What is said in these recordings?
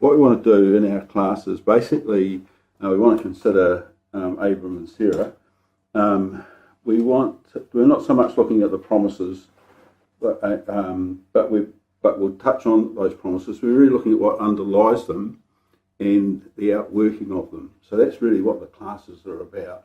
what we want to do in our class is basically we want to consider Abram and Sarah. We're not so much looking at the promises, but we'll touch on those promises. We're really looking at what underlies them and the outworking of them. So that's really what the classes are about.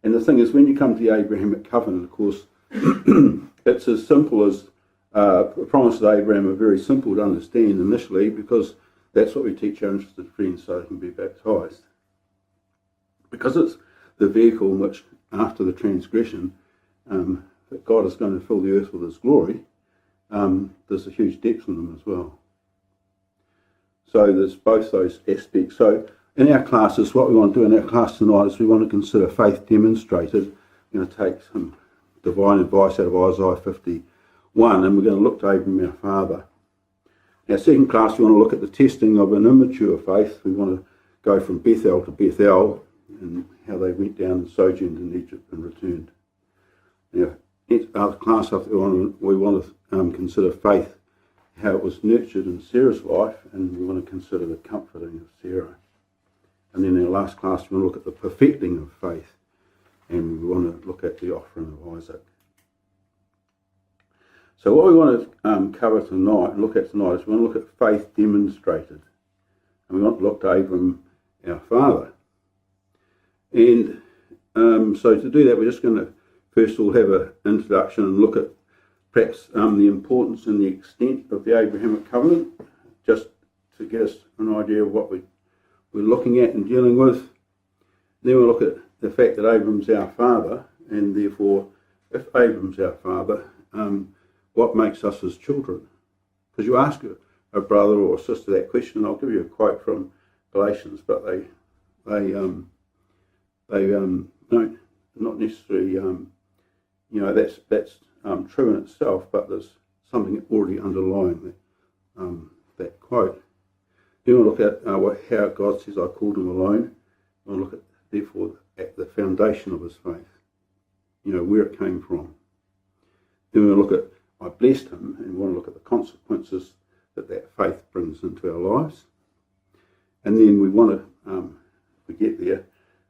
And the thing is, when you come to the Abrahamic covenant, of course, it's as simple as the promises of Abraham are very simple to understand initially, because that's what we teach our interested friends so they can be baptised. Because it's the vehicle in which, after the transgression, that God is going to fill the earth with His glory, there's a huge depth in them as well. So there's both those aspects. So in our classes, what we want to do in our class tonight is we want to consider faith demonstrated. We're going to take some divine advice out of Isaiah 51, and we're going to look to Abram, our father. In our second class, we want to look at the testing of an immature faith. We want to go from Bethel to Bethel and how they went down and sojourned in Egypt and returned. Now, in our class, after we want to consider faith, how it was nurtured in Sarah's life, and we want to consider the comforting of Sarah. And then in our last class, we want to look at the perfecting of faith, and we want to look at the offering of Isaac. So what we want to cover tonight and look at tonight is we want to look at faith demonstrated, and we want to look to Abram, our father. And so to do that, we're just going to first of all have an introduction and look at perhaps the importance and the extent of the Abrahamic covenant, just to get us an idea of what we're looking at and dealing with. Then we'll look at the fact that Abram's our father, and therefore, if Abram's our father, what makes us his children? Because you ask a brother or a sister that question, I'll give you a quote from Galatians, but they don't, not necessarily, that's true in itself, but there's something already underlying that quote. Then we'll look at how God says, I called him alone. We'll look at, therefore, at the foundation of his faith, where it came from. Then we'll look at, I blessed him, and we want to look at the consequences that faith brings into our lives. And then we want to, if we get there,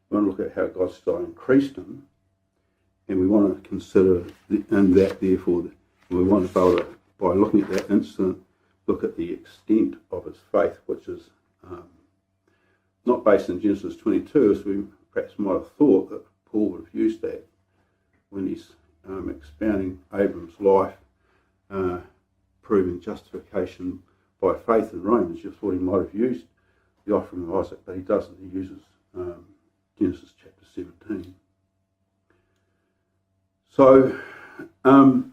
we want to look at how God says, I increased him. And we want to consider, therefore, we want to be able to, by looking at that incident, look at the extent of his faith, which is not based in Genesis 22, as we perhaps might have thought that Paul would have used that when he's expounding Abram's life, proving justification by faith in Romans. You thought he might have used the offering of Isaac, but he doesn't. He uses Genesis chapter 17. So, the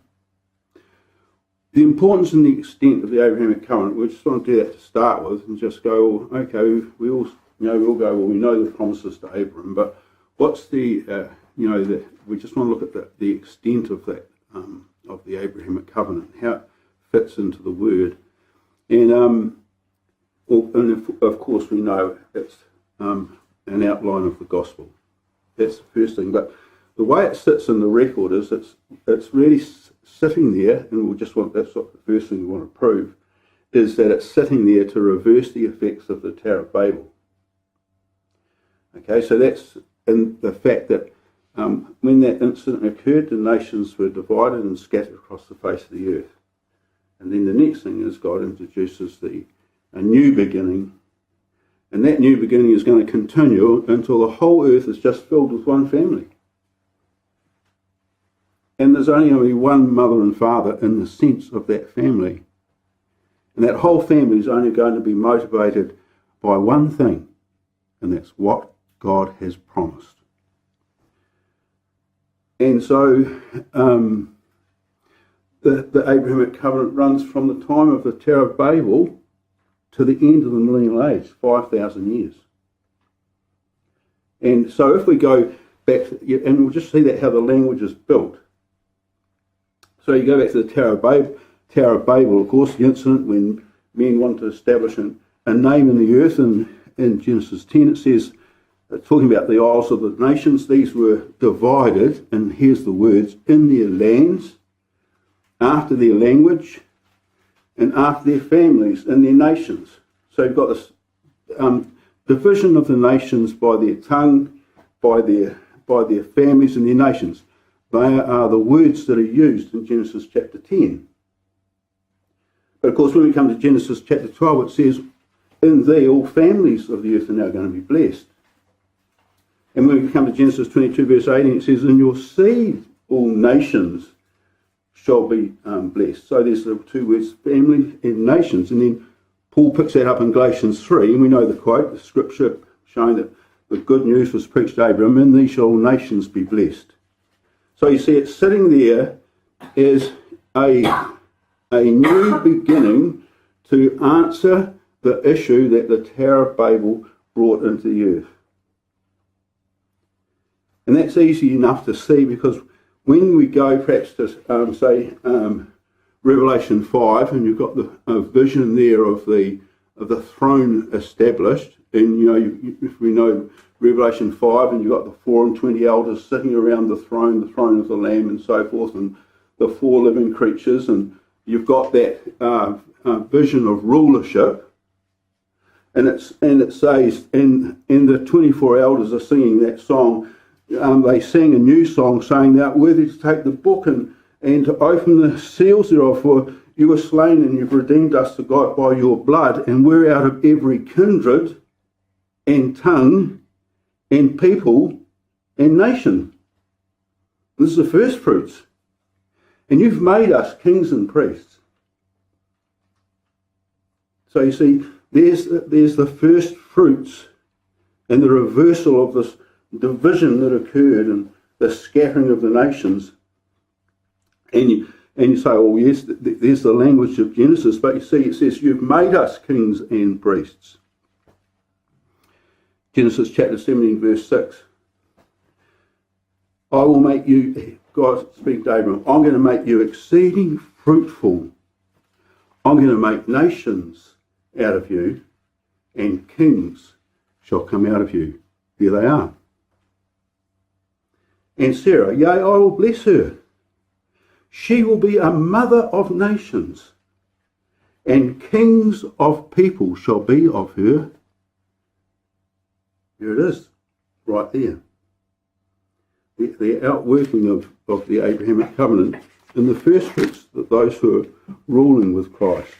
importance and the extent of the Abrahamic covenant, we just want to do that to start with, and just go, okay, we all go, well, we know the promises to Abraham, but what's we just want to look at the extent of that, of the Abrahamic covenant, how it fits into the word, and of course we know it's an outline of the gospel. That's the first thing, but the way it sits in the record is it's really sitting there, and that's what the first thing we want to prove, is that it's sitting there to reverse the effects of the Tower of Babel. Okay, so that's in the fact that when that incident occurred, the nations were divided and scattered across the face of the earth. And then the next thing is God introduces a new beginning, and that new beginning is going to continue until the whole earth is just filled with one family. And there's only one mother and father in the sense of that family. And that whole family is only going to be motivated by one thing, and that's what God has promised. And so the Abrahamic covenant runs from the time of the Tower of Babel to the end of the millennial age, 5,000 years. And so if we go back, and we'll just see that how the language is built. So you go back to the Tower of Babel, of course, the incident when men want to establish a name in the earth. And in Genesis 10 it says, talking about the isles of the nations, these were divided, and here's the words, in their lands, after their language, and after their families, in their nations. So you've got this division of the nations by their tongue, by their families and their nations. They are the words that are used in Genesis chapter 10. But of course, when we come to Genesis chapter 12, it says, in thee all families of the earth are now going to be blessed. And when we come to Genesis 22 verse 18, it says, in your seed all nations shall be blessed. So there's the two words, family and nations. And then Paul picks that up in Galatians 3, and we know the quote, the scripture showing that the good news was preached to Abraham, in thee shall all nations be blessed. So you see, it's sitting there as a new beginning to answer the issue that the Tower of Babel brought into the earth. And that's easy enough to see, because when we go perhaps to Revelation 5, and you've got the vision there of the throne established, and if we know Revelation 5, and you've got the 4 and 20 elders sitting around the throne of the Lamb and so forth, and the 4 living creatures, and you've got that vision of rulership, and it says, and the 24 elders are singing that song. They sang a new song saying, thou art worthy to take the book and to open the seals thereof, for you were slain and you've redeemed us to God by your blood, and we're out of every kindred and tongue and people and nation. This is the first fruits. And you've made us kings and priests. So you see, there's the first fruits and the reversal of this division that occurred and the scattering of the nations. And you say, oh yes, there's the language of Genesis, but you see it says, you've made us kings and priests. Genesis chapter 17 verse 6. I will make you, God speak to Abraham, I'm going to make you exceeding fruitful. I'm going to make nations out of you, and kings shall come out of you. There they are. And Sarah, yea, I will bless her. She will be a mother of nations, and kings of people shall be of her. Here it is, right there. The outworking of the Abrahamic covenant in the first fruits, that those who are ruling with Christ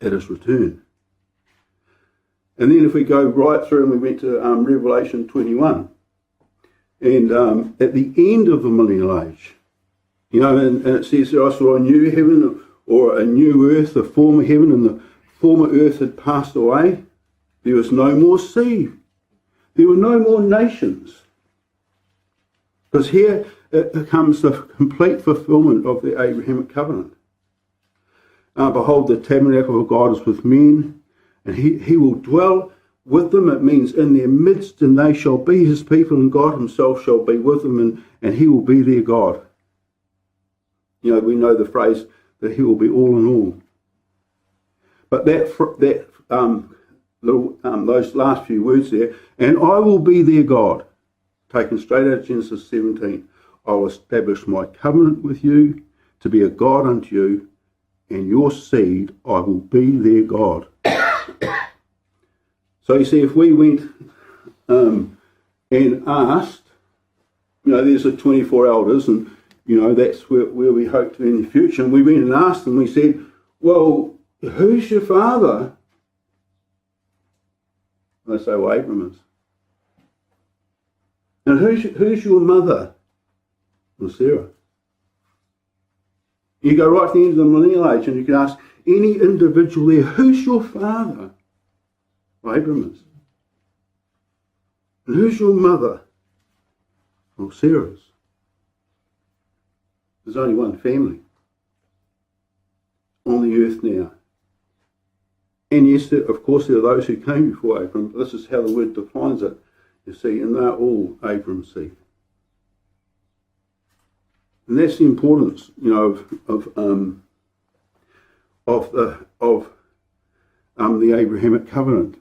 at his return. And then if we go right through and we went to Revelation 21, and at the end of the millennial age, and it says there, I saw a new heaven or a new earth, the former heaven and the former earth had passed away. There was no more sea. There were no more nations. Because here it comes the complete fulfillment of the Abrahamic covenant. Behold, the tabernacle of God is with men, and he will dwell with them. It means in their midst, and they shall be his people, and God himself shall be with them, and he will be their God. We know the phrase that he will be all in all. But those last few words there, and I will be their God, taken straight out of Genesis 17. I will establish my covenant with you to be a God unto you, and your seed I will be their God. So you see, if we went and asked, there's the 24 elders, and that's where we hope to be in the future, and we went and asked them, we said, well, who's your father? They say, well, Abraham is. And who's your mother? Well, Sarah. You go right to the end of the millennial age and you can ask any individual there, who's your father? Well, Abraham is. And who's your mother? Well, Sarah's. There's only one family on the earth now. And yes, of course, there are those who came before Abraham, but this is how the word defines it, you see, and they're all Abram's seed. And that's the importance, of the Abrahamic covenant.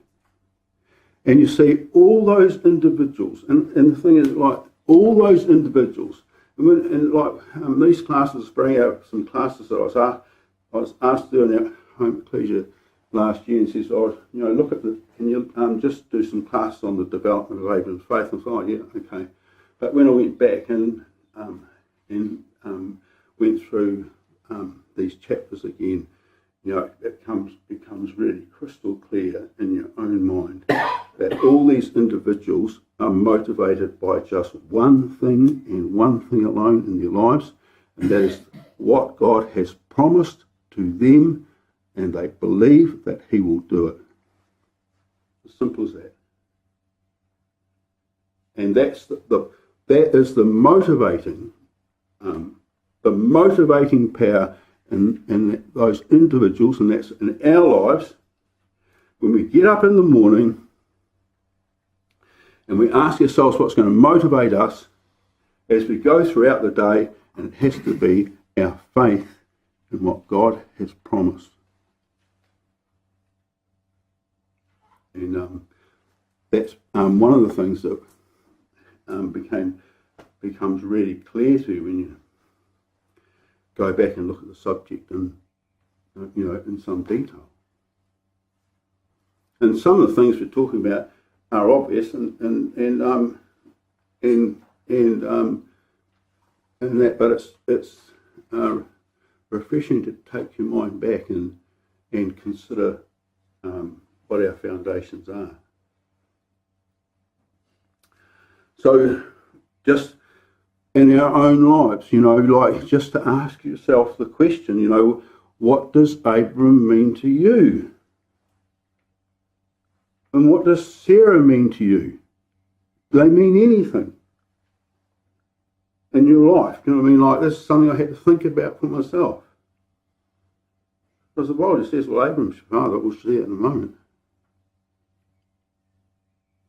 And you see, all those individuals, and the thing is, all those individuals, these classes bring out some classes that I was asked to do in our home ecclesia last year and says, "Oh, look at can you just do some classes on the development of Abraham's faith?" And I thought, "Oh, yeah, okay." But when I went back and went through these chapters again, it becomes really crystal clear in your own mind that all these individuals are motivated by just one thing and one thing alone in their lives, and that is what God has promised to them, and they believe that He will do it. As simple as that. And that's that is the motivating power in those individuals, and that's in our lives. When we get up in the morning and we ask ourselves what's going to motivate us as we go throughout the day, and it has to be our faith in what God has promised. And that's one of the things that becomes really clear to you when you go back and look at the subject in some detail. And some of the things we're talking about are obvious, and that, but it's refreshing to take your mind back and consider what our foundations are. So, just in our own lives, just to ask yourself the question, what does Abram mean to you? And what does Sarah mean to you? Do they mean anything in your life? You know what I mean? Like, this is something I had to think about for myself. Because the Bible says, well, Abram's your father, we'll see it in a moment.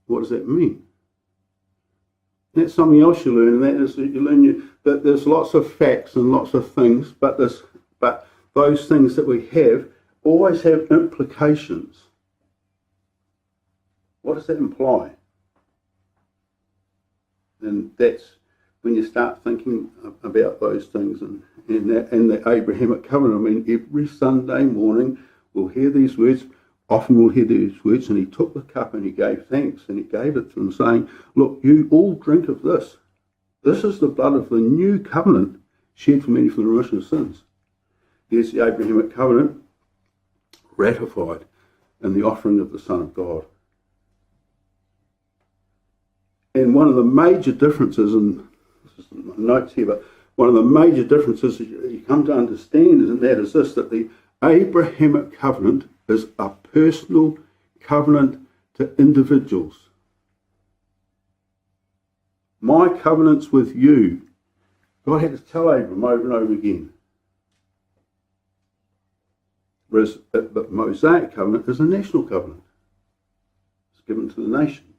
What does that mean? That's something else you learn, and that is that you learn that there's lots of facts and lots of things, but those things that we have always have implications. What does that imply? And that's when you start thinking about those things and the Abrahamic covenant. I mean, every Sunday morning we'll hear these words. Often we'll hear these words, and he took the cup and he gave thanks, and he gave it to them, saying, "Look, you all drink of this. This is the blood of the new covenant shed for many for the remission of sins." Here's the Abrahamic covenant ratified in the offering of the Son of God. And one of the major differences, and this is in my notes here, but one of the major differences that you come to understand is this, that the Abrahamic covenant is a personal covenant to individuals. My covenants with you. God had to tell Abram over and over again. Whereas the Mosaic covenant is a national covenant. It's given to the nation.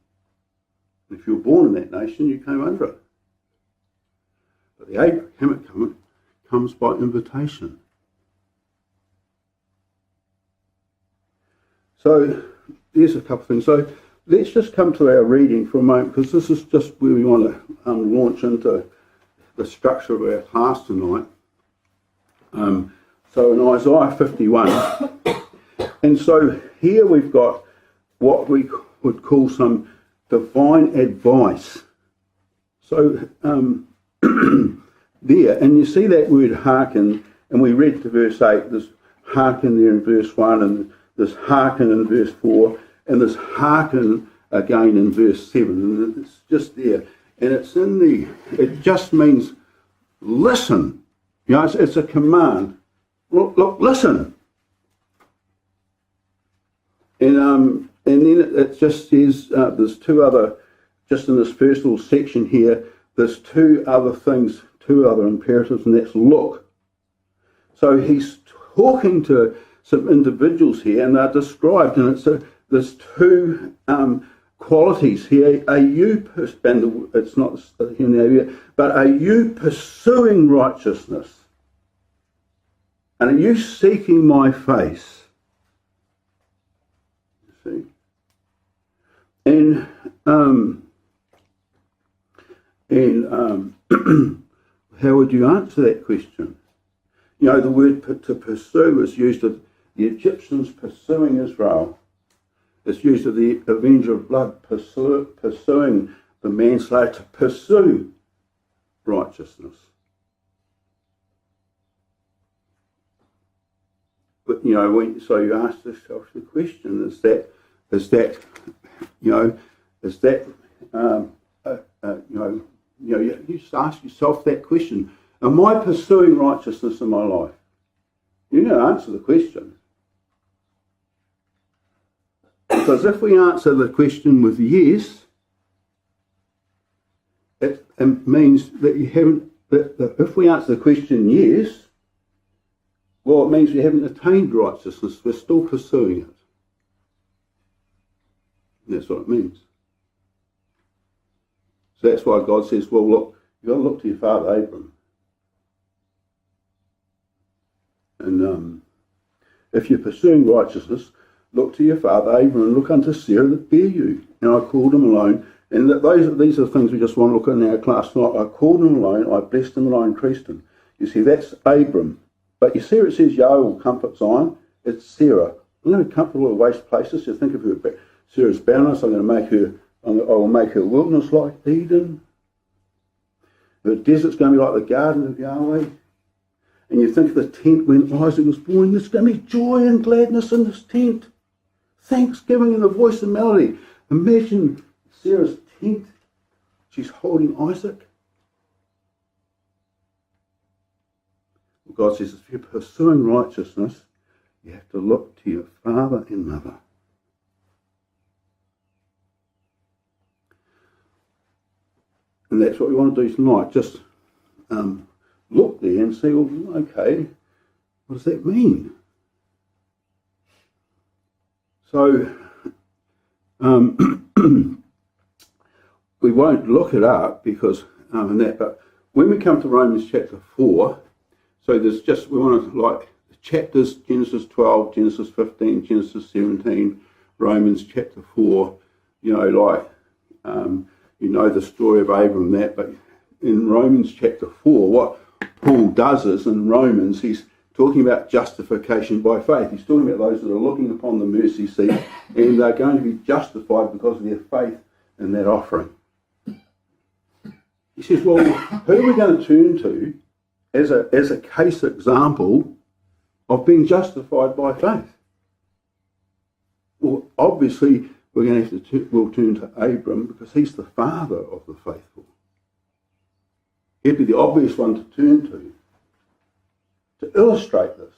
And if you were born in that nation, you came under it. But the Abrahamic covenant comes by invitation. So there's a couple of things. So let's just come to our reading for a moment, because this is just where we want to launch into the structure of our class tonight. So in Isaiah 51, and so here we've got what we would call some divine advice. So there, and you see that word hearken, and we read to verse 8, there's hearken there in verse 1, and there's hearken in verse 4, and there's hearken again in verse 7, and it's just there. And it just means listen. It's a command. Look, listen. And then it just says, there's two other, just in this first little section here, there's two other things, two other imperatives, and that's look. So he's talking to some individuals here, and they're described, and there's two qualities here. Are you, and it's not here now, but are you pursuing righteousness? And are you seeking my face? You see? And how would you answer that question? The word to pursue is used the Egyptians pursuing Israel. It's used of the avenger of blood pursuing the manslayer to pursue righteousness. But so you ask yourself the question: you just ask yourself that question: am I pursuing righteousness in my life? You're going to answer the question. Because if we answer the question with yes, it means that you haven't. That if we answer the question yes, well, it means we haven't attained righteousness. We're still pursuing it. And that's what it means. So that's why God says, well, look, you've got to look to your father Abram. And if you're pursuing righteousness, look to your father Abram and look unto Sarah that bare you. And I called him alone. And these are the things we just want to look at in our class tonight. I called him alone, I blessed him and I increased him. You see, that's Abram. But you see where it says Yahweh will comfort Zion? It's Sarah. I'm going to comfort all the waste places. So think of her, Sarah's boundless. I will make her wilderness like Eden. The desert's going to be like the garden of Yahweh. And you think of the tent when Isaac was born, there's going to be joy and gladness in this tent. Thanksgiving in the voice and melody. Imagine Sarah's tent. She's holding Isaac. Well, God says if you're pursuing righteousness, you have to look to your father and mother. And that's what we want to do tonight. Just look there and say, well, okay, what does that mean? So, we won't look it up because but when we come to Romans chapter 4, so we want to like the chapters, Genesis 12, Genesis 15, Genesis 17, Romans chapter 4, the story of Abram and that, but in Romans chapter 4, what Paul does is, in Romans, he's talking about justification by faith. He's talking about those that are looking upon the mercy seat and they're going to be justified because of their faith in that offering. He says, well, who are we going to turn to as a case example of being justified by faith? Well, obviously, we're going to have to we'll turn to Abram because he's the father of the faithful. He'd be the obvious one to turn to illustrate this.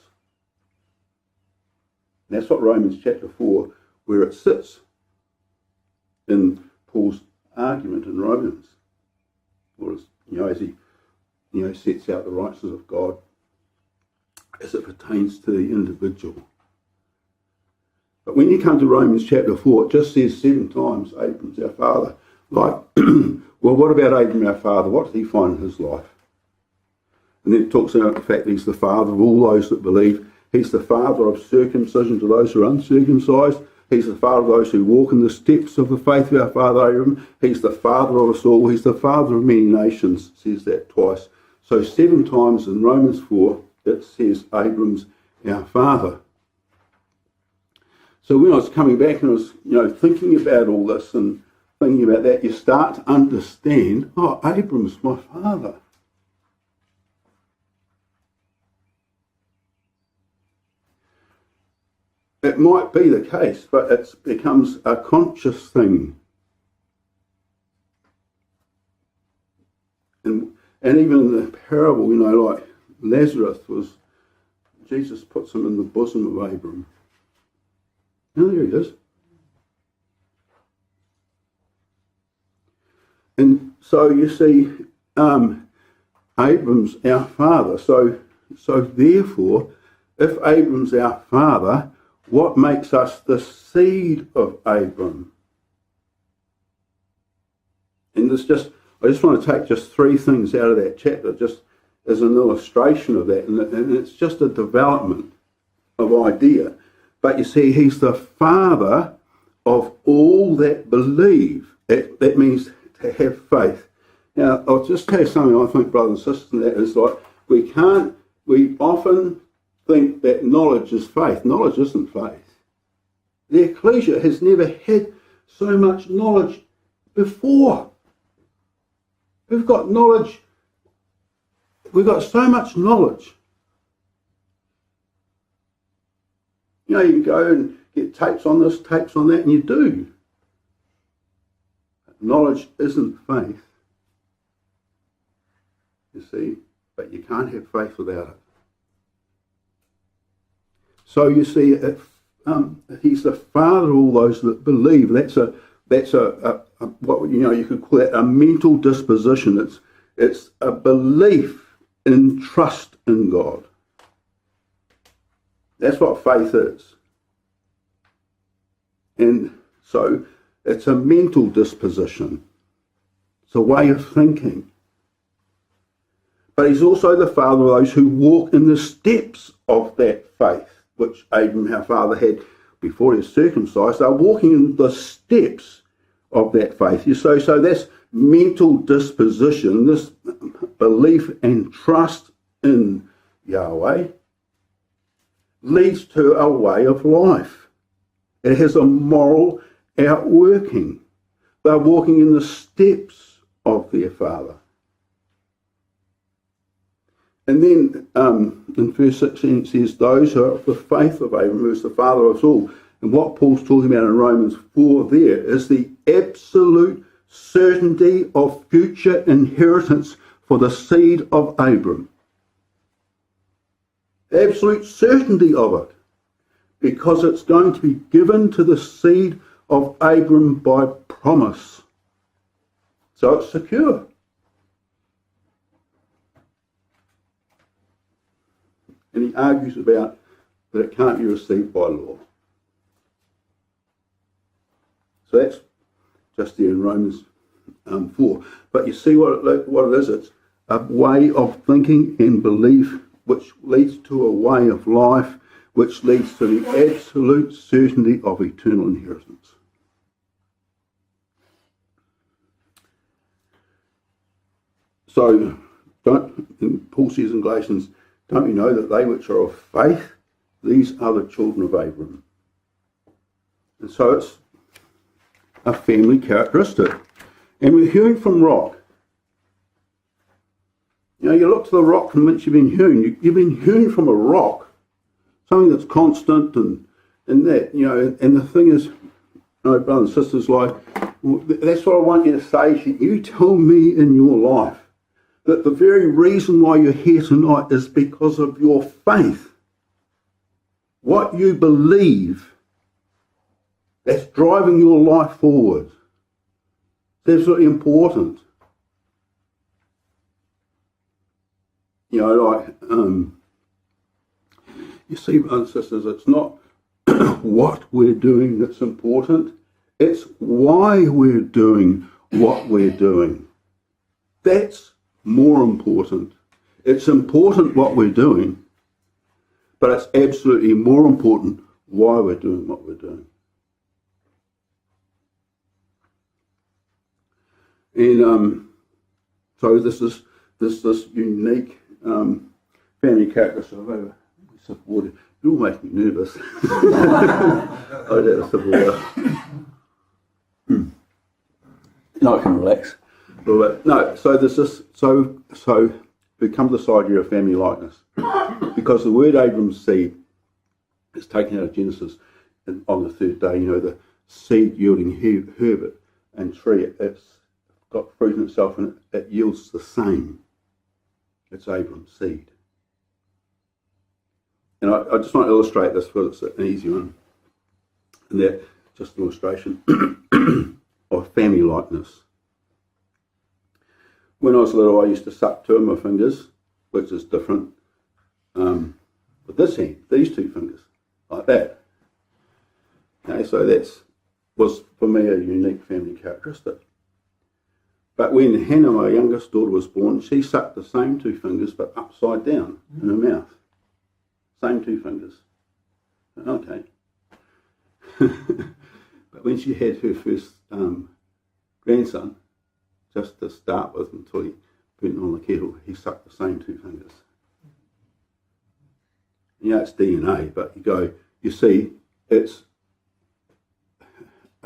And that's what Romans chapter 4, where it sits in Paul's argument in Romans. Or as he sets out the righteousness of God as it pertains to the individual. But when you come to Romans chapter 4, it just says 7 times, Abram's our father. Like, well, what about Abram our father? What did he find in his life? And then it talks about the fact that he's the father of all those that believe. He's the father of circumcision to those who are uncircumcised. He's the father of those who walk in the steps of the faith of our father Abram. He's the father of us all. He's the father of many nations. It says that twice. So 7 times in Romans 4, it says Abram's our father. So when I was coming back and I was, thinking about all this and thinking about that, you start to understand, Abram's my father. It might be the case, but it becomes a conscious thing. And even in the parable, like Lazarus Jesus puts him in the bosom of Abram. Now there he is. And so you see, Abram's our father. So therefore, if Abram's our father, what makes us the seed of Abram? And I just want to take just 3 things out of that chapter, just as an illustration of that. And it's just a development of idea. But you see, he's the father of all that believe. That means to have faith. Now, I'll just tell you something I think, brothers and sisters, and that is like, we often think that knowledge is faith. Knowledge isn't faith. The ecclesia has never had so much knowledge before. We've got knowledge. We've got so much knowledge. You know, you can go and get tapes on this, tapes on that, and you do. Knowledge isn't faith. You see, but you can't have faith without it. So you see, if he's the father of all those that believe. That's a what you could call it a mental disposition. It's a belief in trust in God. That's what faith is. And so it's a mental disposition. It's a way of thinking. But he's also the father of those who walk in the steps of that faith, which Abraham, our father, had before he was circumcised. They're walking in the steps of that faith. So that's mental disposition, this belief and trust in Yahweh leads to a way of life. It has a moral outworking. They're walking in the steps of their father. And then in verse 16 it says, those who are of the faith of Abraham, who is the father of us all. And what Paul's talking about in Romans 4 there is the absolute certainty of future inheritance for the seed of Abram. Absolute certainty of it. Because it's going to be given to the seed of Abram by promise. So it's secure. And he argues about that it can't be received by law. So that's just there in Romans 4. But you see what it is. It's a way of thinking and belief which leads to a way of life which leads to the absolute certainty of eternal inheritance. So, Paul says in Galatians, don't you know that they which are of faith, these are the children of Abraham? And so it's a family characteristic. And we're hewn from rock. You know, you look to the rock from which you've been hewn. You've been hewn from a rock, something that's constant and that, you know, and the thing is, you know, brothers and sisters, like, that's what I want you to say. You tell me in your life that the very reason why you're here tonight is because of your faith. What you believe, that's driving your life forward. It's absolutely important. You know, like, you see, brothers and sisters, it's not what we're doing that's important. It's why we're doing what we're doing. That's more important. It's important what we're doing, but it's absolutely more important why we're doing what we're doing. And so this unique family characteristic of a sip of water. It all makes me nervous. I'd have a sip of water. No, I can relax. No, so there's this. So we come to this idea of family likeness, because the word Abram's seed is taken out of Genesis, and on the third day, you know, the seed yielding herb and tree, it's got fruit in itself, and it yields the same. It's Abram's seed. And I just want to illustrate this because it's an easy one. And that just an illustration of family likeness. When I was little, I used to suck two of my fingers, which is different, with this hand, these two fingers, like that. Okay, so that was for me a unique family characteristic. But when Hannah, my youngest daughter, was born, she sucked the same two fingers but upside down in her mouth. Same two fingers. Okay. But when she had her first grandson, just to start with, until he put it on the kettle, he sucked the same two fingers. it's DNA, but you see, it's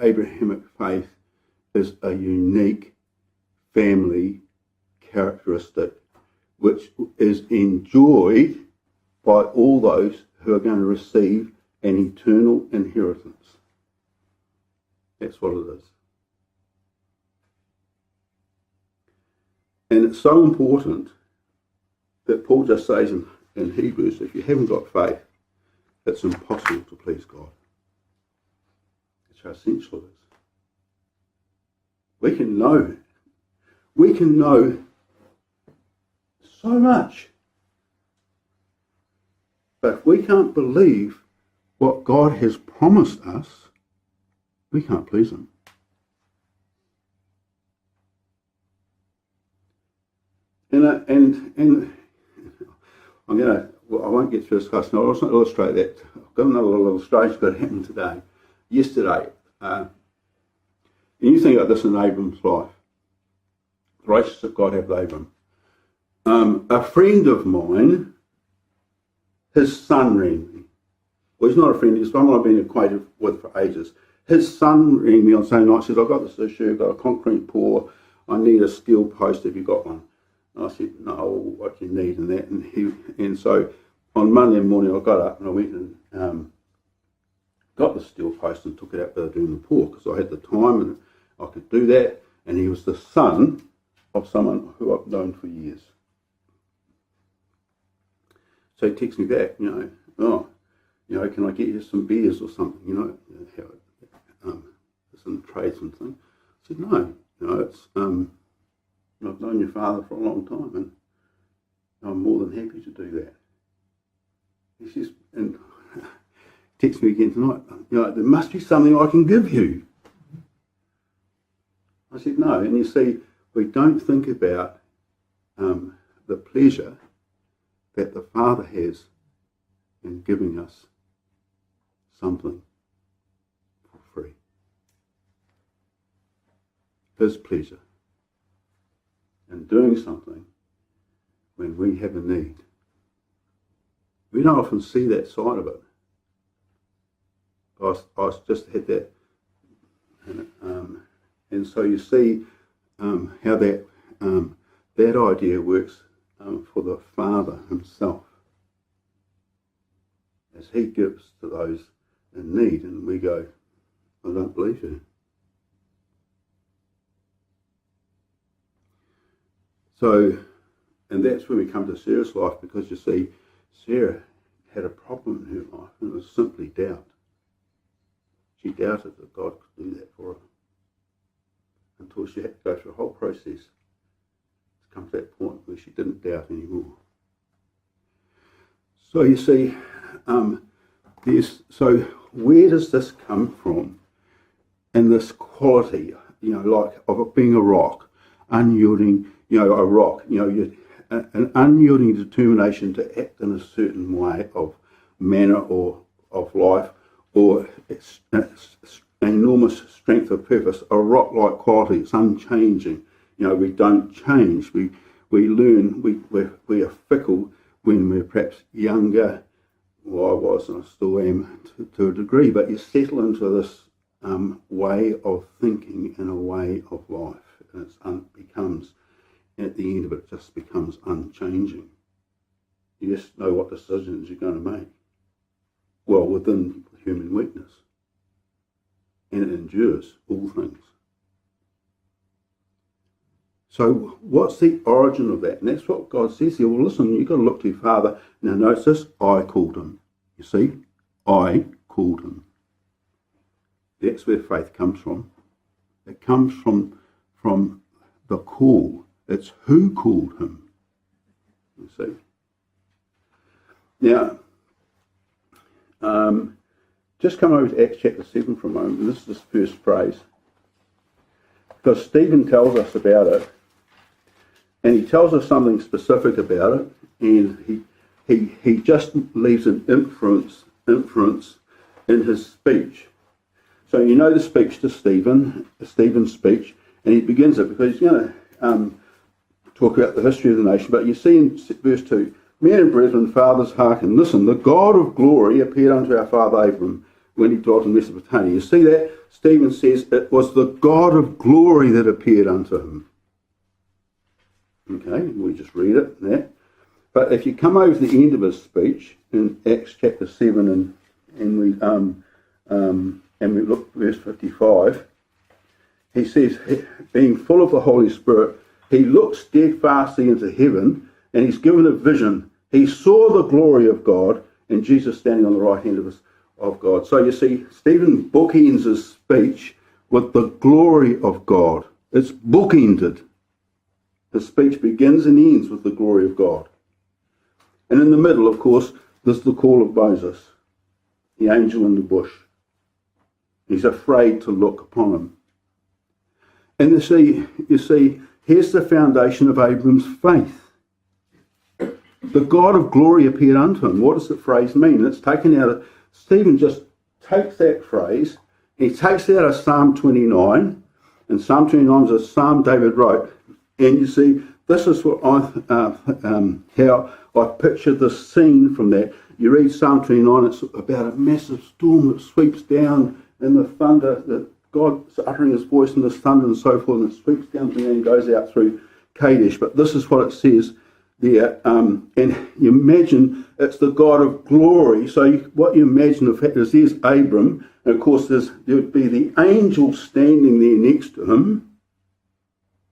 Abrahamic faith is a unique family characteristic which is enjoyed by all those who are going to receive an eternal inheritance. That's what it is. And it's so important that Paul just says in Hebrews, if you haven't got faith, it's impossible to please God. It's how essential it is. We can know so much. But if we can't believe what God has promised us, we can't please him. And I won't get through this class now. I was going to illustrate that. I've got another little illustration that happened yesterday. And you think about this in Abram's life. The relationship God had with Abram. A friend of mine, his son rang me. Well, he's not a friend, he's someone I've been acquainted with for ages. His son rang me on Sunday night, said, I've got this issue, I've got a concrete pour, I need a steel post, have you got one? And I said, no, what do you need and that? And so on Monday morning I got up and I went and got the steel post and took it out there doing the pour because I had the time and I could do that. And he was the son of someone who I've known for years. So he texts me back, can I get you some beers or something, it's in the trades and thing. I said, no, it's, I've known your father for a long time and I'm more than happy to do that. He says, and text me again tonight, there must be something I can give you. I said, no, and you see, we don't think about the pleasure that the Father has in giving us something for free. His pleasure in doing something when we have a need. We don't often see that side of it. I just had that, and so you see how that idea works for the Father himself as he gives to those in need, and we go, I don't believe you. So, and that's when we come to Sarah's life, because you see, Sarah had a problem in her life, and it was simply doubt. She doubted that God could do that for her until she had to go through a whole process to come to that point where she didn't doubt anymore. So you see, so where does this come from? And this quality, like of it being a rock, unyielding, a rock, an unyielding determination to act in a certain way of manner or of life, or it's an enormous strength of purpose, a rock-like quality. It's unchanging. We don't change. We learn. We are fickle when we're perhaps younger. Well, I was, and I still am to a degree. But you settle into this way of thinking and a way of life, and it becomes, at the end of it, just becomes unchanging. You just know what decisions you're going to make. Well, within human weakness. And it endures all things. So what's the origin of that? And that's what God says here. Well, listen, you've got to look to your Father. Now notice this, I called him. You see, I called him. That's where faith comes from. It comes from the call. It's who called him. You see. Now, just come over to Acts chapter 7 for a moment. This is this first phrase. Because Stephen tells us about it, and he tells us something specific about it, and he just leaves an inference in his speech. So you know the speech to Stephen's speech, and he begins it because he's going to talk about the history of the nation, but you see in verse 2, Men and brethren, fathers, hearken. Listen, the God of glory appeared unto our father Abram when he dwelt in Mesopotamia. You see that? Stephen says it was the God of glory that appeared unto him. Okay, we just read it there. But if you come over to the end of his speech in Acts chapter 7 and we look at verse 55, he says, being full of the Holy Spirit, he looked steadfastly into heaven and he's given a vision. He saw the glory of God and Jesus standing on the right hand of God. So you see, Stephen bookends his speech with the glory of God. It's bookended. His speech begins and ends with the glory of God. And in the middle, of course, there's the call of Moses, the angel in the bush. He's afraid to look upon him. And you see, here's the foundation of Abram's faith. The God of glory appeared unto him. What does the phrase mean? It's taken out of, Stephen just takes that phrase, he takes it out of Psalm 29, and Psalm 29 is a psalm David wrote. And you see, this is what how I picture the scene from that. You read Psalm 29, it's about a massive storm that sweeps down, and the thunder, that God's uttering his voice in this thunder and so forth, and it sweeps down to the end and goes out through Kadesh. But this is what it says there, and you imagine it's the God of glory. So what you imagine, the fact is, there's Abram, and of course there would be the angel standing there next to him.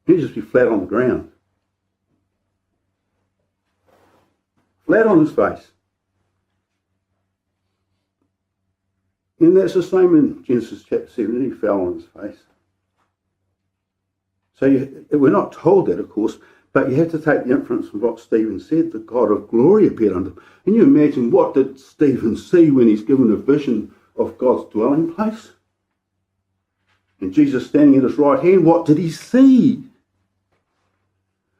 He'd just be flat on the ground. Flat on his face. And that's the same in Genesis chapter 7. He fell on his face. So we're not told that, of course, but you have to take the inference from what Stephen said. The God of glory appeared unto him. And you imagine, what did Stephen see when he's given a vision of God's dwelling place? And Jesus standing at his right hand, what did he see?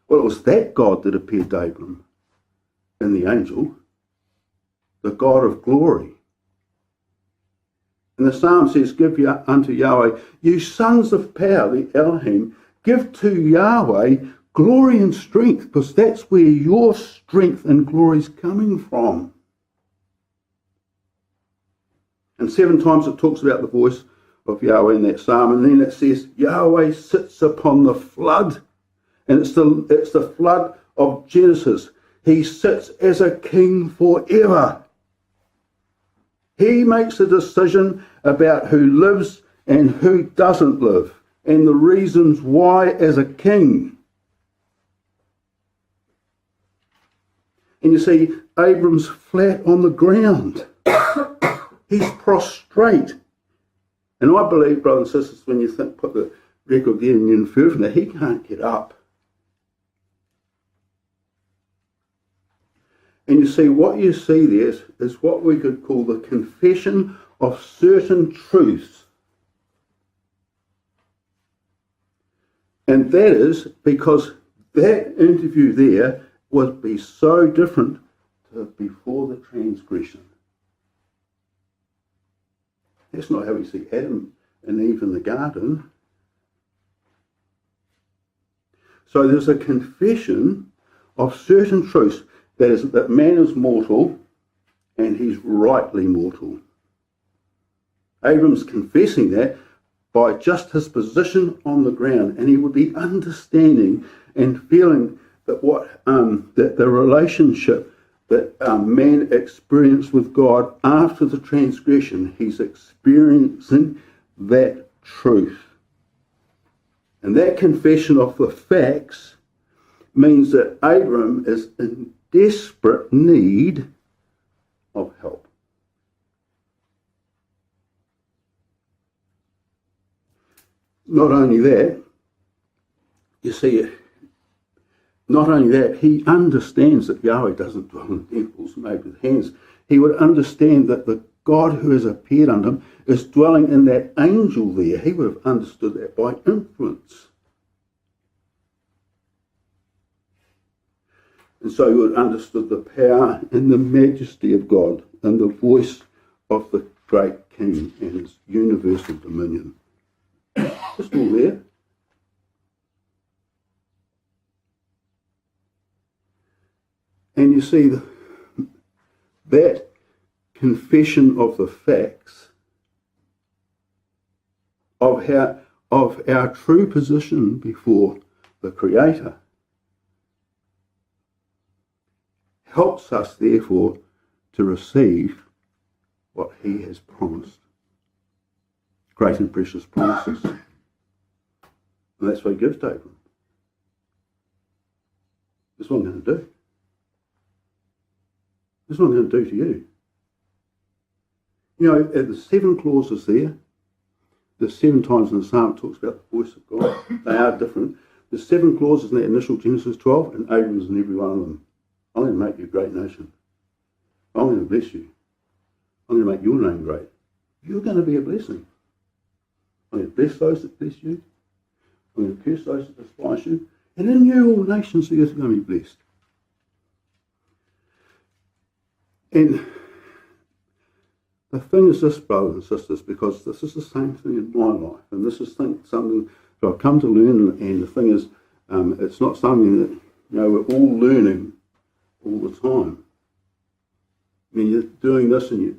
Well, it was that God that appeared to Abram in the angel, the God of glory. And the psalm says, give unto Yahweh, you sons of power, the Elohim, give to Yahweh glory and strength, because that's where your strength and glory is coming from. And 7 times it talks about the voice of Yahweh in that psalm, and then it says, Yahweh sits upon the flood. And it's the flood of Genesis. He sits as a king forever. He makes a decision about who lives and who doesn't live, and the reasons why as a king. And you see, Abram's flat on the ground. He's prostrate. And I believe, brothers and sisters, when you put the record there and you infer from that, he can't get up. And you see, what you see there is what we could call the confession of certain truths. And that is because that interview there would be so different to before the transgression. That's not how we see Adam and Eve in the garden. So there's a confession of certain truths. That is, that man is mortal and he's rightly mortal. Abram's confessing that by just his position on the ground, and he would be understanding and feeling that that the relationship that man experienced with God after the transgression, he's experiencing that truth. And that confession of the facts means that Abram is in desperate need of help. Not only that, you see, not only that, he understands that Yahweh doesn't dwell in temples made with hands. He would understand that the God who has appeared unto him is dwelling in that angel there. He would have understood that by inference. And so he would have understood the power and the majesty of God and the voice of the great King and his universal dominion. It's all there. And you see that confession of the facts of our true position before the Creator helps us, therefore, to receive what He has promised. Great and precious promises. And that's what He gives to Abram. That's what I'm going to do. That's what I'm going to do to you. You know, at the 7 clauses there, there's 7 times in the Psalm it talks about the voice of God. They are different. There's 7 clauses in that initial Genesis 12, and Abram's in every one of them. I'm going to make you a great nation. I'm going to bless you. I'm going to make your name great. You're going to be a blessing. I'm going to bless those that bless you. I'm going to curse those that despise you. And in you all nations of the earth are going to be blessed. And the thing is this, brothers and sisters, because this is the same thing in my life, and this is something that I've come to learn, and the thing is, it's not something that, we're all learning all the time. I mean, you're doing this and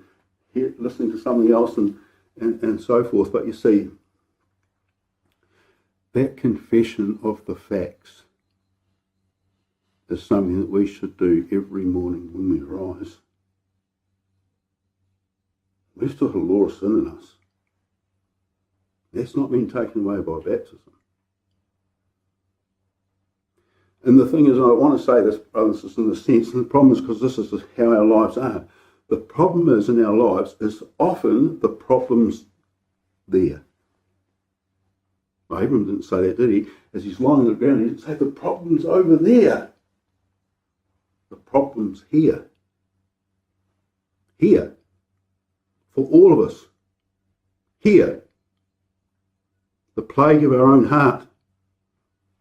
you're listening to something else and so forth, but you see, that confession of the facts is something that we should do every morning when we rise. We've still got a law of sin in us. That's not been taken away by baptism. And the thing is, I want to say this, brothers and sisters, in the sense, and the problem is because this is how our lives are. The problem is in our lives is often the problem's there. Well, Abram didn't say that, did he? As he's lying on the ground, he didn't say the problem's over there. The problem's here. Here. For all of us. Here. The plague of our own heart,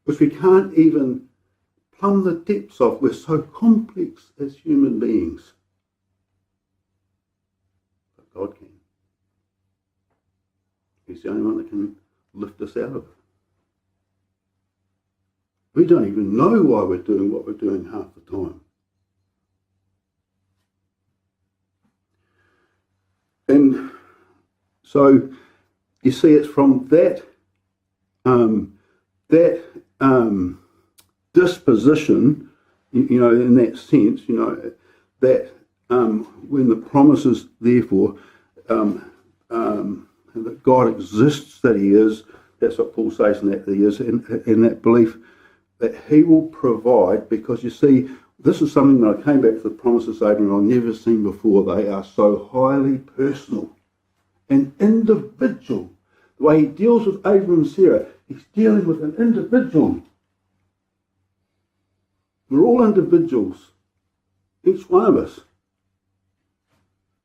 which we can't even plumb the depths of. We're so complex as human beings. But God can. He's the only one that can lift us out of it. We don't even know why we're doing what we're doing half the time. And so you see, it's from that disposition, in that sense, that when the promises, therefore, that God exists, that He is, that's what Paul says in that He is, in that belief that He will provide, because you see, this is something that I came back to the promises of Abraham I've never seen before. They are so highly personal and individual. The way He deals with Abraham and Sarah, He's dealing with an individual. We're all individuals, each one of us.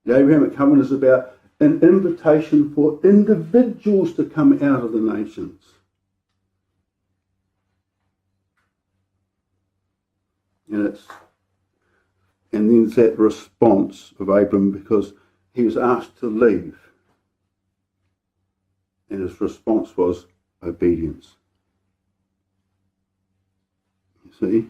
The Abrahamic covenant is about an invitation for individuals to come out of the nations. And then it's that response of Abram, because he was asked to leave. And his response was obedience. You see?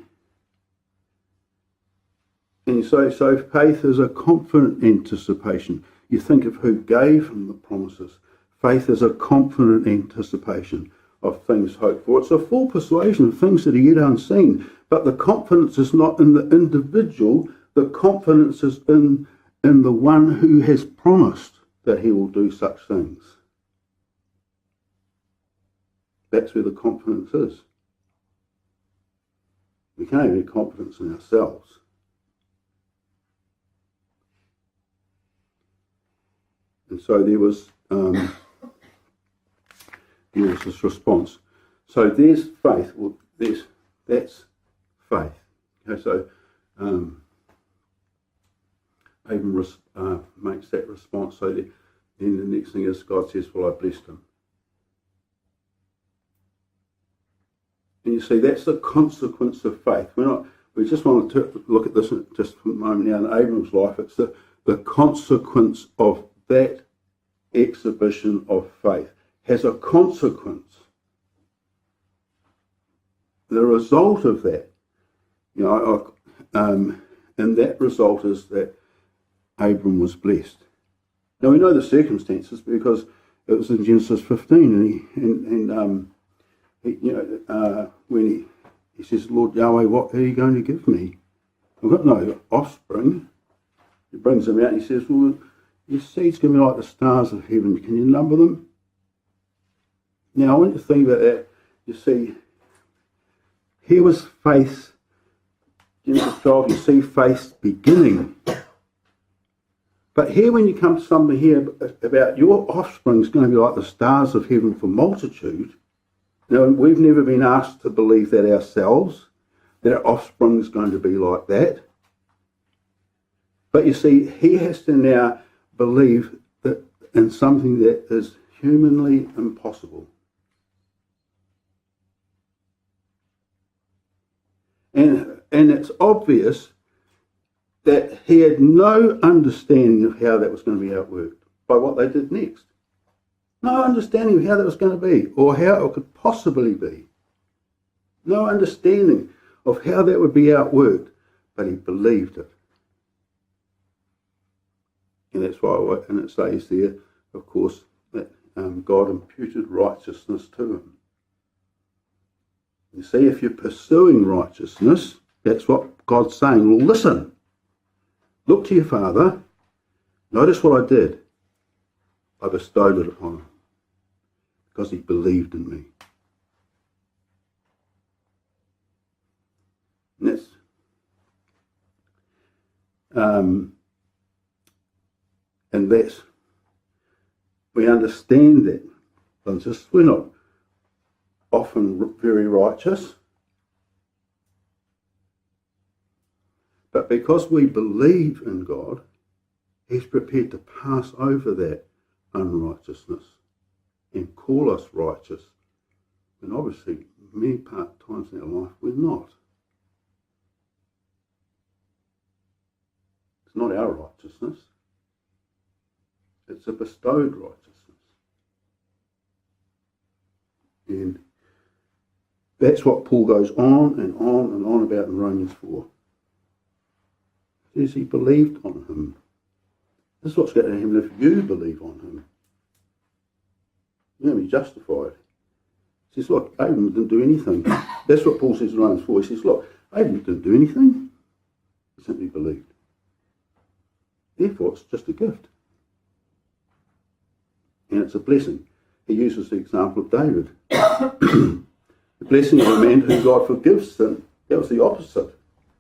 And so faith is a confident anticipation. You think of who gave him the promises. Faith is a confident anticipation of things hoped for. It's a full persuasion of things that are yet unseen. But the confidence is not in the individual. The confidence is in the one who has promised that He will do such things. That's where the confidence is. We can't have any confidence in ourselves. And so there was this response. So there's faith. Well, that's faith. Okay, so Abram makes that response. So then the next thing is God says, well, I blessed him. And you see, that's the consequence of faith. We just want to look at this just for a moment now in Abram's life. It's the consequence of that exhibition of faith has a consequence. The result of that, And that result is that Abram was blessed. Now we know the circumstances because it was in Genesis 15, when he says, Lord Yahweh, what are you going to give me? I've got no offspring. He brings them out and he says, well, your seed's going to be like the stars of heaven. Can you number them? Now I want you to think about that. You see, here was faith. Genesis 12, you see faith beginning. But here when you come to something here about your offspring is going to be like the stars of heaven for multitude. Now, we've never been asked to believe that ourselves, that our offspring is going to be like that. But you see, he has to now believe that in something that is humanly impossible. And it's obvious that he had no understanding of how that was going to be outworked by what they did next. No understanding of how that was going to be or how it could possibly be. No understanding of how that would be outworked, but he believed it. And that's why, and it says there, of course, that God imputed righteousness to him. You see, if you're pursuing righteousness, that's what God's saying. Well, listen, look to your father. Notice what I did. I bestowed it upon him because he believed in me. And that's, we understand that. We're not often very righteous. But because we believe in God, he's prepared to pass over that unrighteousness and call us righteous. And obviously, many times in our life, we're not. It's not our righteousness. It's a bestowed righteousness. And that's what Paul goes on and on and on about in Romans 4. He says he believed on him. This is what's going to happen if you believe on him. You're going to be justified. He says, look, Abram didn't do anything. That's what Paul says in Romans 4. He says, look, Abram didn't do anything. He simply believed. Therefore, it's just a gift. And it's a blessing. He uses the example of David. The blessing of a man whom God forgives sin. That was the opposite.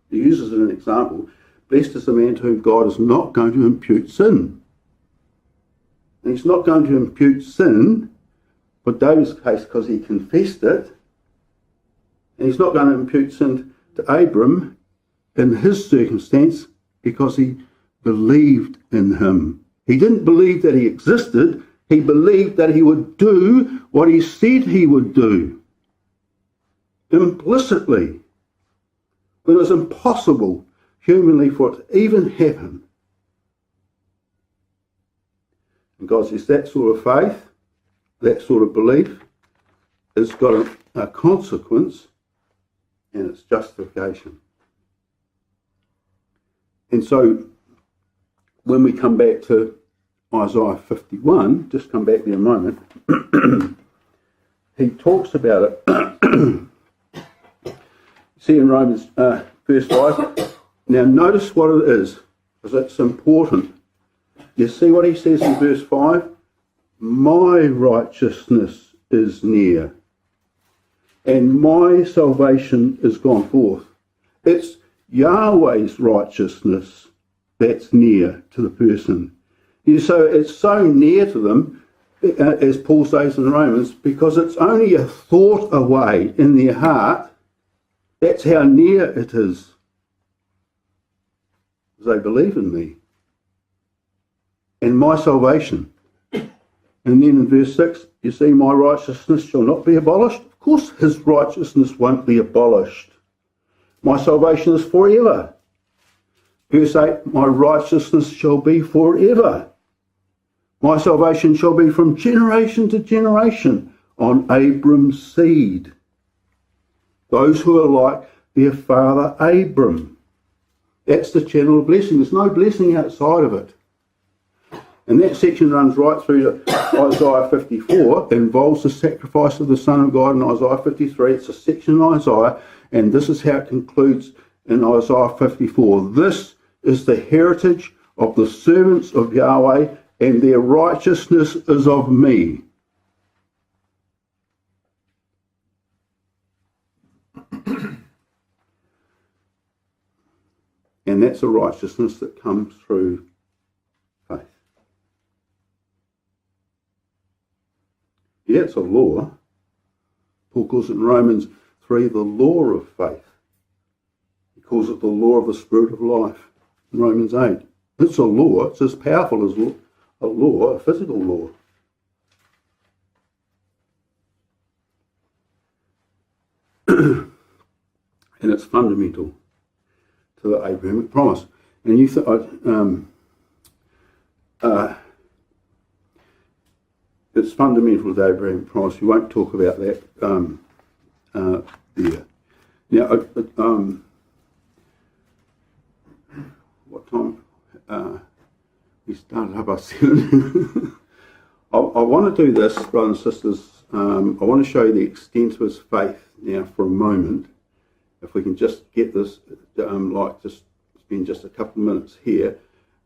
He uses it as an example. Blessed is the man to whom God is not going to impute sin. And he's not going to impute sin, for David's case, because he confessed it. And he's not going to impute sin to Abram in his circumstance because he believed in him. He didn't believe that he existed. He believed that he would do what he said he would do. Implicitly. When it was impossible humanly for it to even happen. And God says that sort of faith, that sort of belief, has got a consequence, and it's justification. And so, when we come back to Isaiah 51, just come back there a moment, he talks about it. See in Romans verse 5, now notice what it is, because it's important. You see what he says in verse 5? My righteousness is near, and my salvation is gone forth. It's Yahweh's righteousness that's near to the person. So it's so near to them, as Paul says in Romans, because it's only a thought away in their heart. That's how near it is. They believe in me and my salvation. And then in verse 6, you see, my righteousness shall not be abolished. Of course his righteousness won't be abolished. My salvation is forever. Verse 8, my righteousness shall be forever. My salvation shall be from generation to generation on Abram's seed. Those who are like their father Abram. That's the channel of blessing. There's no blessing outside of it. And that section runs right through to Isaiah 54. It involves the sacrifice of the Son of God in Isaiah 53. It's a section in Isaiah, and this is how it concludes in Isaiah 54. This is the heritage of the servants of Yahweh, and their righteousness is of me. And that's a righteousness that comes through faith. Yeah, it's a law. Paul calls it in Romans 3 the law of faith. He calls it the law of the Spirit of life in Romans 8. It's a law. It's as powerful as a law, a physical law. And it's fundamental to the Abrahamic promise. And you it's fundamental to the Abrahamic promise. We won't talk about that there. Now, what time? We started up at 7. I want to do this, brothers and sisters. I want to show you the extent of his faith now for a moment. If we can just get this, just spend just a couple of minutes here.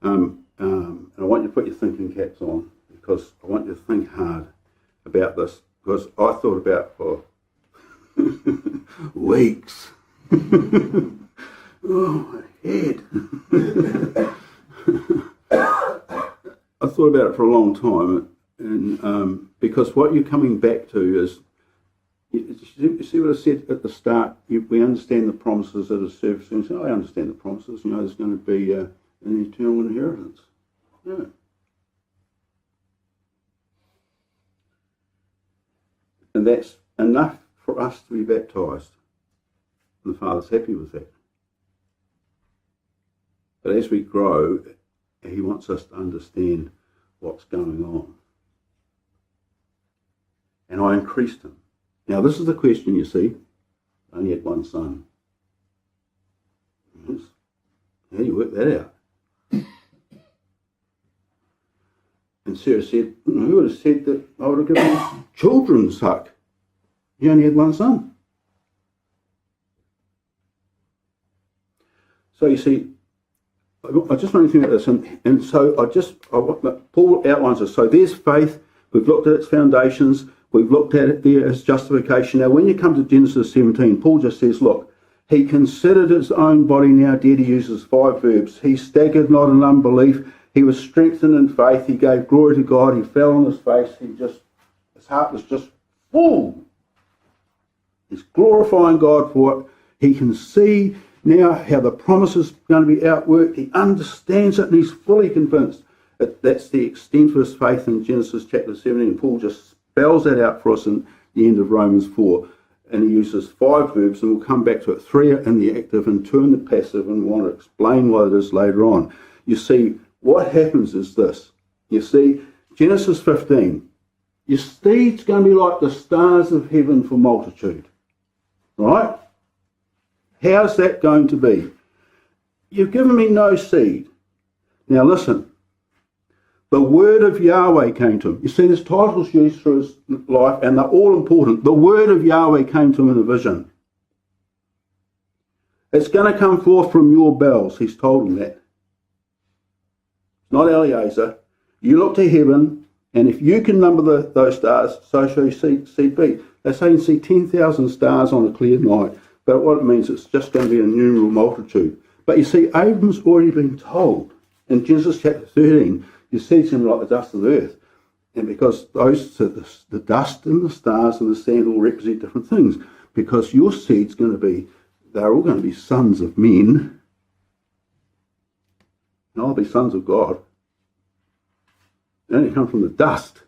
And I want you to put your thinking caps on, because I want you to think hard about this, because I thought about it for weeks. Oh, my head. I thought about it for a long time, and because what you're coming back to is, you see what I said at the start, we understand the promises that are surfacing. So I understand the promises, there's going to be an eternal inheritance. Yeah. And that's enough for us to be baptised. And the Father's happy with that. But as we grow, he wants us to understand what's going on. And I increased him. Now, this is the question, you see. I only had one son. Yes. How do you work that out? And Sarah said, who would have said that I would have given him children suck? He only had one son. So you see, I just want to think about this, and so Paul outlines this. So there's faith. We've looked at its foundations. We've looked at it there as justification. Now, when you come to Genesis 17, Paul just says, look, he considered his own body now dead. He uses 5 verbs. He staggered not in unbelief. He was strengthened in faith. He gave glory to God. He fell on his face. His heart was just full. He's glorifying God for it. He can see now how the promise is going to be outworked. He understands it, and he's fully convinced that that's the extent of his faith in Genesis chapter 17. Paul just spells that out for us in the end of Romans 4. And he uses 5 verbs, and we'll come back to it. 3 in the active and 2 in the passive, and we want to explain what it is later on. You see, what happens is this. You see, Genesis 15, your seed's going to be like the stars of heaven for multitude. Right? How's that going to be? You've given me no seed. Now listen. The word of Yahweh came to him. You see, there's titles used through his life, and they're all important. The word of Yahweh came to him in a vision. It's going to come forth from your bells. He's told him that. Not Eliezer. You look to heaven, and if you can number those stars, so shall you see be. They say you can see 10,000 stars on a clear night, but what it means, it's just going to be an innumerable multitude. But you see, Abram's already been told in Genesis chapter 13, your seed's going to be like the dust of the earth. And because the dust and the stars and the sand all represent different things, because your seed's going to be, they're all going to be sons of men, and I'll be sons of God. They only come from the dust.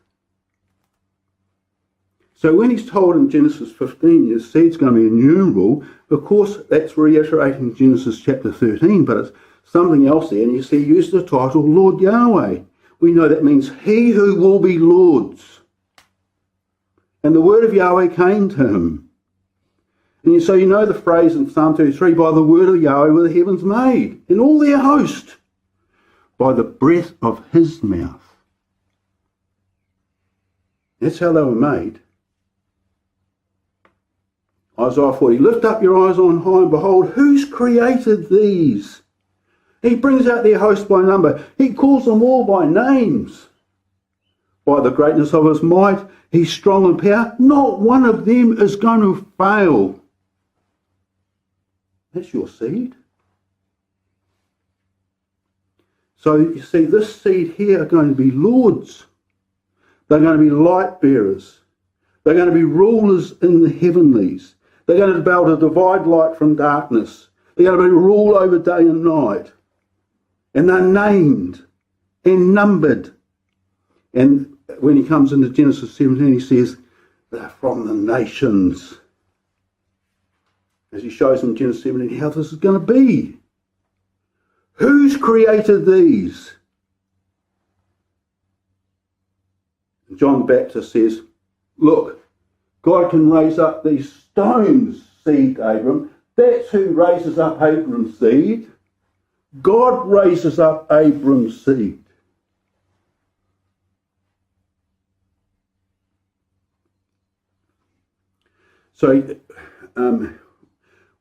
So when he's told in Genesis 15, your seed's going to be innumerable, of course that's reiterating Genesis chapter 13, but it's something else there. And you see, he used the title Lord Yahweh. We know that means he who will be lords. And the word of Yahweh came to him. And so you know the phrase in Psalm 33, by the word of Yahweh were the heavens made, and all their host, by the breath of his mouth. That's how they were made. Isaiah 40, lift up your eyes on high and behold, who's created these? He brings out their host by number. He calls them all by names. By the greatness of his might, he's strong in power. Not one of them is going to fail. That's your seed. So you see, this seed here are going to be lords. They're going to be light bearers. They're going to be rulers in the heavenlies. They're going to be able to divide light from darkness. They're going to be rule over day and night. And they're named and numbered. And when he comes into Genesis 17, he says, they're from the nations. As he shows them in Genesis 17 how this is going to be. Who's created these? And John the Baptist says, look, God can raise up these stones, seed Abram. That's who raises up Abram's seed. God raises up Abram's seed. So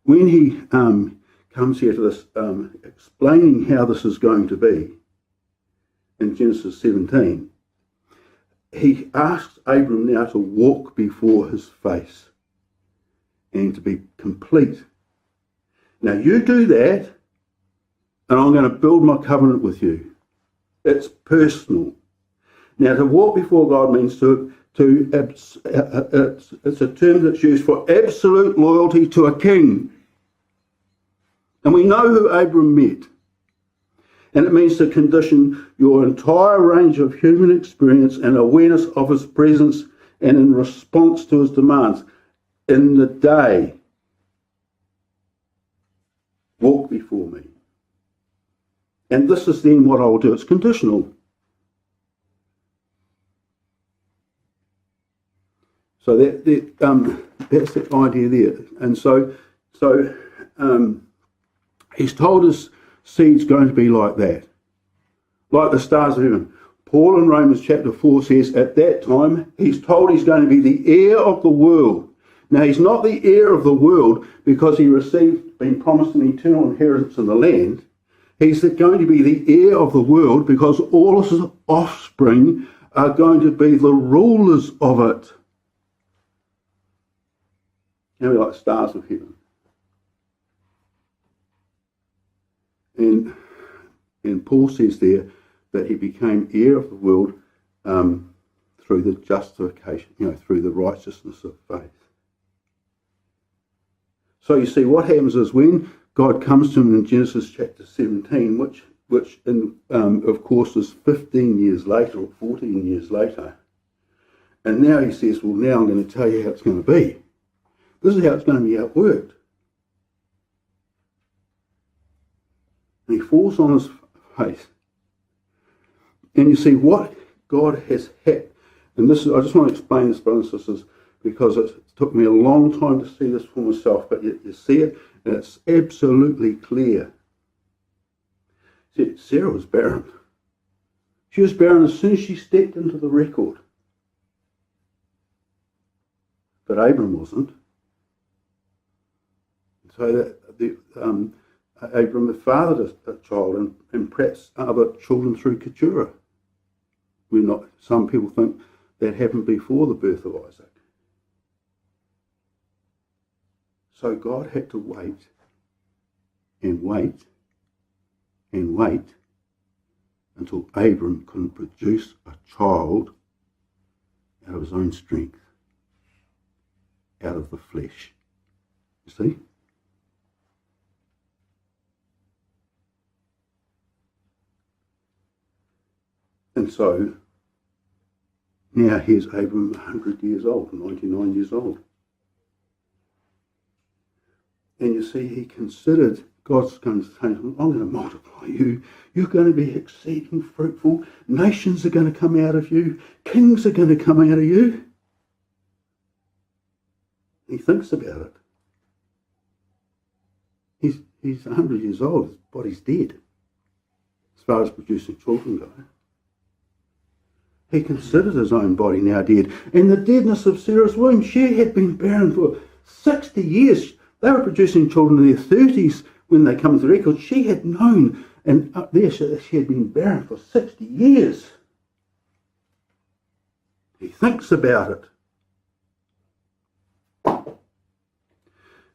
when he comes here to this, explaining how this is going to be in Genesis 17, he asks Abram now to walk before his face and to be complete. Now you do that, and I'm going to build my covenant with you. It's personal. Now to walk before God means it's a term that's used for absolute loyalty to a king. And we know who Abram met. And it means to condition your entire range of human experience and awareness of his presence and in response to his demands. In the day, walk before me. And this is then what I will do. It's conditional. So that's the idea there. And so he's told his seed's going to be like that, like the stars of heaven. Paul in Romans chapter 4 says at that time he's told he's going to be the heir of the world. Now he's not the heir of the world because he been promised an eternal inheritance in the land. He's going to be the heir of the world because all his offspring are going to be the rulers of it. You know, like stars of heaven. And Paul says there that he became heir of the world through the justification, through the righteousness of faith. So you see, what happens is when God comes to him in Genesis chapter 17, which of course is 15 years later or 14 years later, and now he says, well, now I'm going to tell you how it's going to be. This is how it's going to be outworked. And he falls on his face. And you see what God has had. And this is, I just want to explain this, brothers and sisters, because it took me a long time to see this for myself, but you see it, and it's absolutely clear. See, Sarah was barren. She was barren as soon as she stepped into the record. But Abram wasn't. So that Abram fathered a child and perhaps other children through Keturah. Some people think that happened before the birth of Isaac. So God had to wait and wait and wait until Abram couldn't produce a child out of his own strength, out of the flesh. You see? And so, now here's Abram 100 years old, 99 years old. And you see, he considered, God's going to say, I'm going to multiply you. You're going to be exceeding fruitful. Nations are going to come out of you. Kings are going to come out of you. He thinks about it. He's 100 years old, his body's dead, as far as producing children go. He considered his own body now dead. And the deadness of Sarah's womb, she had been barren for 60 years. They were producing children in their 30s when they come to the record. She had known, and up there she had been barren for 60 years. He thinks about it.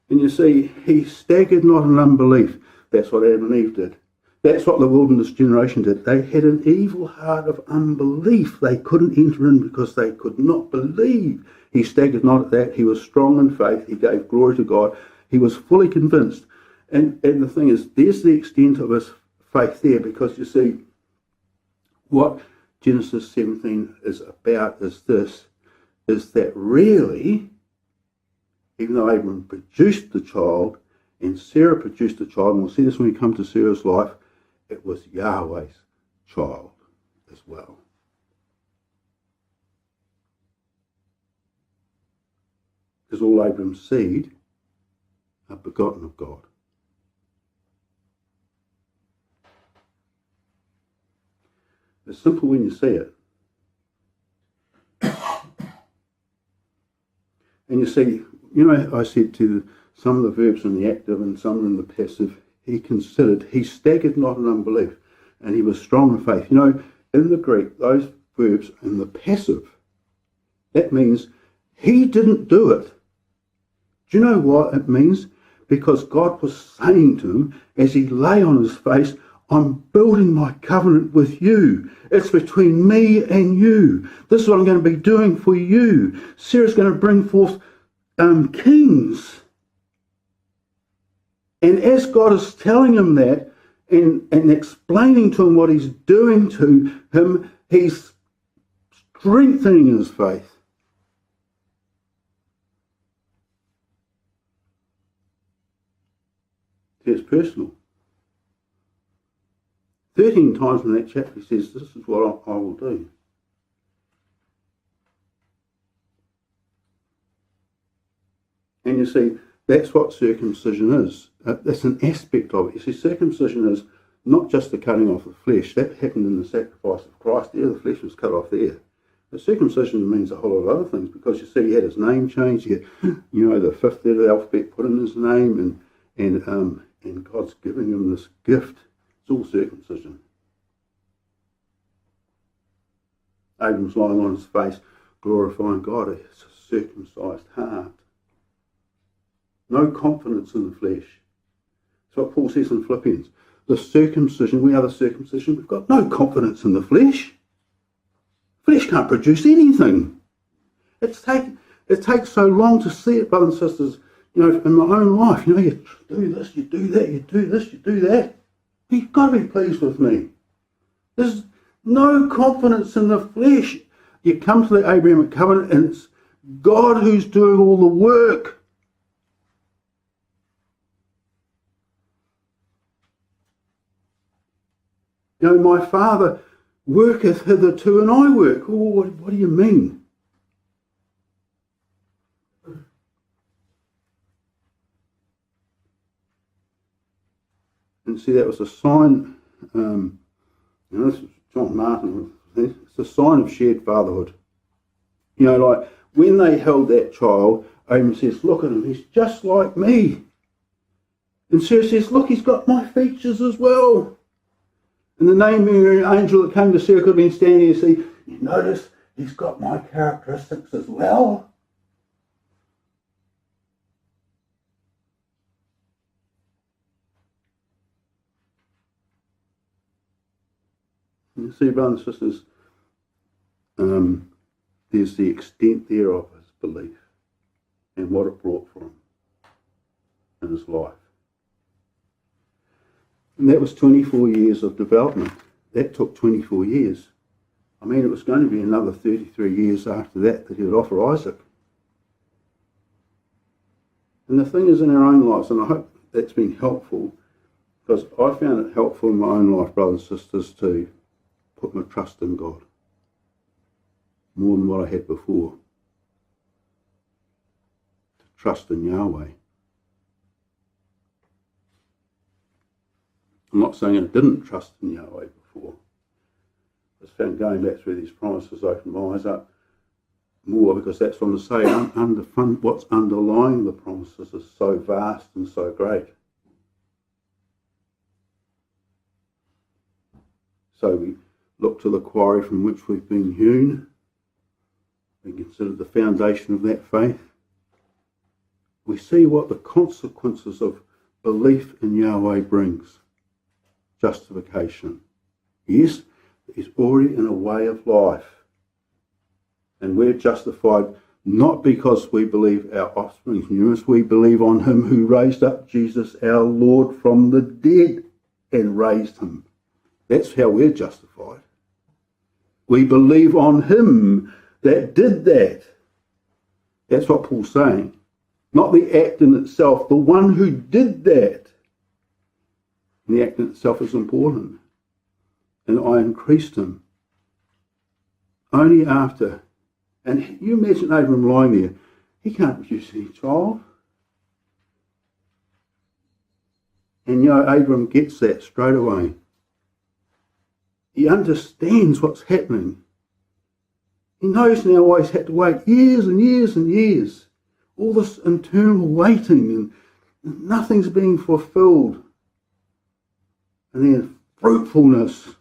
And you see, he staggered not in unbelief. That's what Adam and Eve did. That's what the wilderness generation did. They had an evil heart of unbelief. They couldn't enter in because they could not believe. He staggered not at that. He was strong in faith. He gave glory to God. He was fully convinced. And the thing is, there's the extent of his faith there, because you see, what Genesis 17 is about is this, is that really, even though Abraham produced the child and Sarah produced the child, and we'll see this when we come to Sarah's life, it was Yahweh's child as well. Because all Abraham's seed are begotten of God. It's simple when you see it. And you see, you know, I said to some of the verbs in the active and some in the passive, he staggered not in unbelief, and he was strong in faith. You know, in the Greek, those verbs in the passive, that means he didn't do it. Do you know what it means? Because God was saying to him, as he lay on his face, I'm building my covenant with you. It's between me and you. This is what I'm going to be doing for you. Sarah's going to bring forth kings. And as God is telling him that and explaining to him what he's doing to him, he's strengthening his faith. It's personal. 13 times in that chapter he says, this is what I will do. And you see, that's what circumcision is. That's an aspect of it. You see, circumcision is not just the cutting off of flesh. That happened in the sacrifice of Christ. There, the flesh was cut off there. But circumcision means a whole lot of other things, because you see, he had his name changed. He had, you know, the fifth letter of the alphabet put in his name, and God's giving him this gift. It's all circumcision. Abram's lying on his face, glorifying God. It's a circumcised heart. No confidence in the flesh. That's what Paul says in Philippians. The circumcision, we are the circumcision, we've got no confidence in the flesh. Flesh can't produce anything. It takes so long to see it, brothers and sisters. You know, in my own life, you know, you do this, you do that, you do this, you do that. You've got to be pleased with me. There's no confidence in the flesh. You come to the Abrahamic covenant and it's God who's doing all the work. You know, my Father worketh hitherto and I work. Oh, what do you mean? And see, that was a sign, you know, this is John Martin, it's a sign of shared fatherhood. You know, like when they held that child, Abraham says, look at him, he's just like me. And Sarah says, look, he's got my features as well. And the name angel that came to Sarah could have been standing here and say, you notice he's got my characteristics as well. You see, brothers and sisters, there's the extent there of his belief and what it brought for him in his life. And that was 24 years of development. That took 24 years. I mean, it was going to be another 33 years after that he would offer Isaac. And the thing is, in our own lives, and I hope that's been helpful, because I found it helpful in my own life, brothers and sisters, to put my trust in God more than what I had before. To trust in Yahweh. not saying I didn't trust in Yahweh before. I just found going back through these promises opened my eyes up more, because that's what I'm saying. What's underlying the promises is so vast and so great. So we look to the quarry from which we've been hewn. We consider the foundation of that faith. We see what the consequences of belief in Yahweh brings. Justification. Yes, it's already in a way of life. And we're justified not because we believe our offspring's numerous. We believe on him who raised up Jesus our Lord from the dead and raised him. That's how we're justified. We believe on him that did that. That's what Paul's saying. Not the act in itself, the one who did that. And the act in itself is important. And I increased him. Only after. And you imagine Abram lying there. He can't produce any child. And Abram gets that straight away. He understands what's happening. He knows now why he's had to wait years and years and years. All this internal waiting and nothing's being fulfilled. And then fruitfulness.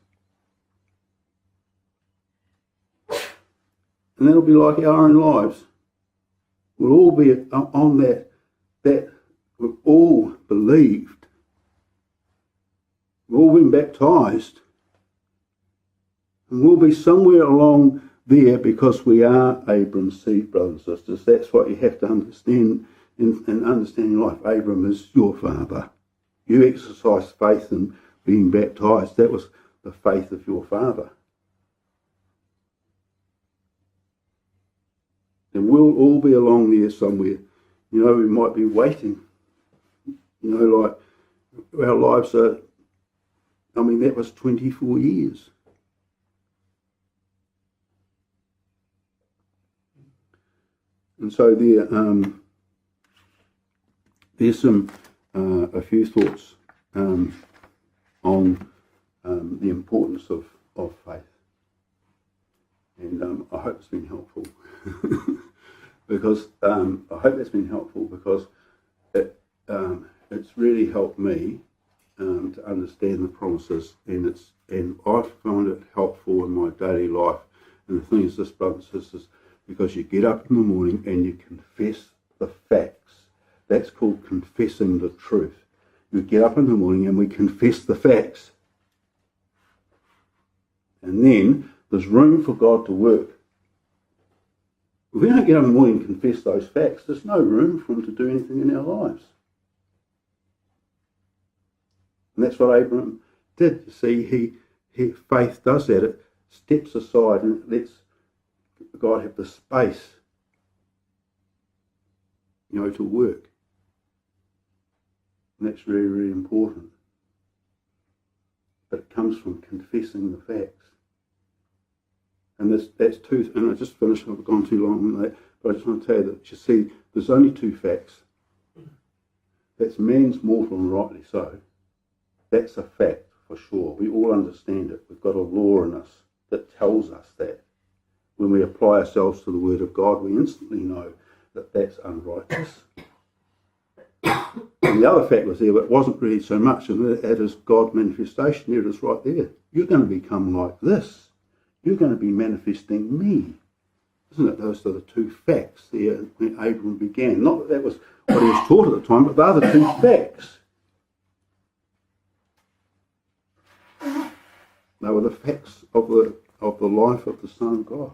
And that'll be like our own lives. We'll all be on that we've all believed. We've all been baptised. And we'll be somewhere along there because we are Abram's seed, brothers and sisters. That's what you have to understand in understanding life. Abram is your father. You exercised faith in being baptised. That was the faith of your father. And we'll all be along there somewhere. We might be waiting. Like our lives are, that was 24 years. And so there's a few thoughts on the importance of faith. And I hope it's been helpful. because I hope that's been helpful because it's really helped me to understand the promises, and I find it helpful in my daily life. And the thing is this, brothers and sisters, because you get up in the morning and you confess the facts. That's called confessing the truth. We get up in the morning and we confess the facts. And then there's room for God to work. If we don't get up in the morning and confess those facts, there's no room for him to do anything in our lives. And that's what Abraham did. You see, faith does that. It steps aside and it lets God have the space, to work. And that's really, really important. But it comes from confessing the facts. And that's two, and I just finished, I've gone too long on that, but I just want to tell you that, you see, there's only two facts. That's man's mortal and rightly so. That's a fact for sure. We all understand it. We've got a law in us that tells us that. When we apply ourselves to the Word of God, we instantly know that that's unrighteous. And the other fact was there, but it wasn't really so much, and that is God manifestation. There it is right there. You're going to become like this. You're going to be manifesting me. Isn't it? Those are the two facts there when Abram began. Not that was what he was taught at the time, but the other two facts. They were the facts of the life of the Son of God.